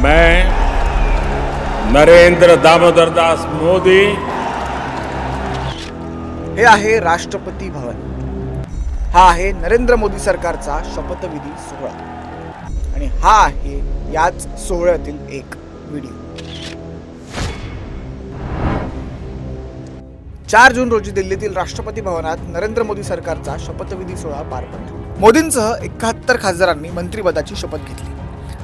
मैं नरेंद्र दामोदर दास मोदी हे आहे राष्ट्रपती भवन। हा आहे नरेंद्र मोदी सरकारचा शपथविधी सोहळा आणि हा आहे याच सोहळ्यातील एक व्हिडिओ। 4 जून रोजी दिल्लीतील राष्ट्रपती भवनात नरेंद्र मोदी सरकारचा शपथविधी सोहळा पार पडला। मोदींसह 71 खासदारांनी मंत्रिपदाची शपथ घेतली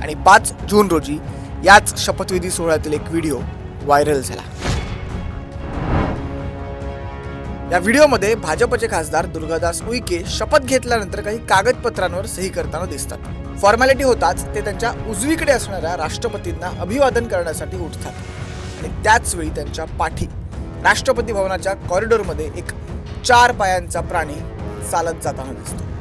आणि 5 जून रोजी याच शपथविधी सोहळ्यातील एक व्हिडिओ व्हायरल झाला। या व्हिडिओमध्ये भाजपचे खासदार दुर्गादास उईके शपथ घेतल्यानंतर काही कागदपत्रांवर सही करताना दिसतात। फॉर्मॅलिटी होताच ते त्यांच्या उजवीकडे असणाऱ्या राष्ट्रपतींना अभिवादन करण्यासाठी उठतात आणि त्याच वेळी त्यांच्या पाठी राष्ट्रपती भवनाच्या कॉरिडॉरमध्ये एक 4 पायांचा प्राणी चालत जाताना दिसतो।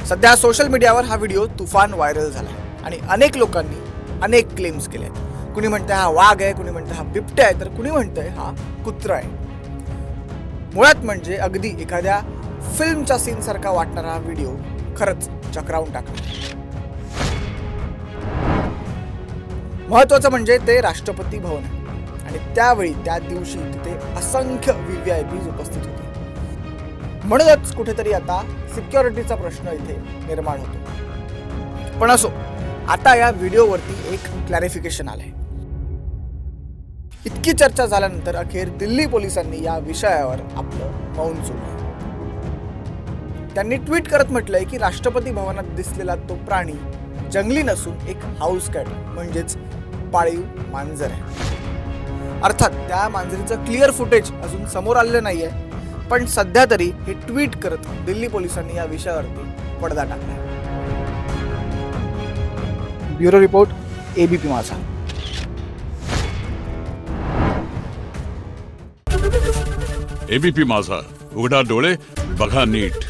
सध्या सोशल मीडियावर हा व्हिडिओ तुफान व्हायरल झाला आणि अनेक लोकांनी अनेक क्लेम्स केले। कुणी म्हणतंय हा वाघ आहे, कुणी म्हणतंय हा बिबट्या आहे, तर कुणी म्हणतंय हा कुत्रा आहे। मुळात म्हणजे अगदी एखाद्या फिल्मच्या सीन सारखा वाटणारा हा व्हिडिओ खरंच चक्रावून टाकला। महत्वाचं म्हणजे ते राष्ट्रपती भवन आहे आणि त्यावेळी त्या दिवशी तिथे असंख्य VVIPs उपस्थित होते। म्हणूनच कुठेतरी आता सिक्युरिटीचा प्रश्न इथे निर्माण होतो। पण असो, आता या व्हिडिओवरती एक क्लॅरिफिकेशन आलंय। इतकी चर्चा झाल्यानंतर अखेर दिल्ली पोलिसांनी या विषयावर आपलं मौन सोडलं। त्यांनी ट्विट करत म्हटलंय की राष्ट्रपती भवनात दिसलेला तो प्राणी जंगली नसून एक हाऊस कॅट म्हणजेच पाळीव मांजर आहे। अर्थात त्या मांजरीचं क्लिअर फुटेज अजून समोर आलेलं नाहीये, पण सध्या तरी हे ट्विट करत दिल्ली पोलिसांनी या विषयावरती पडदा टाकला। ब्युरो रिपोर्ट, ABP माझा। ABP माझा, उघडा डोळे बघा नीट।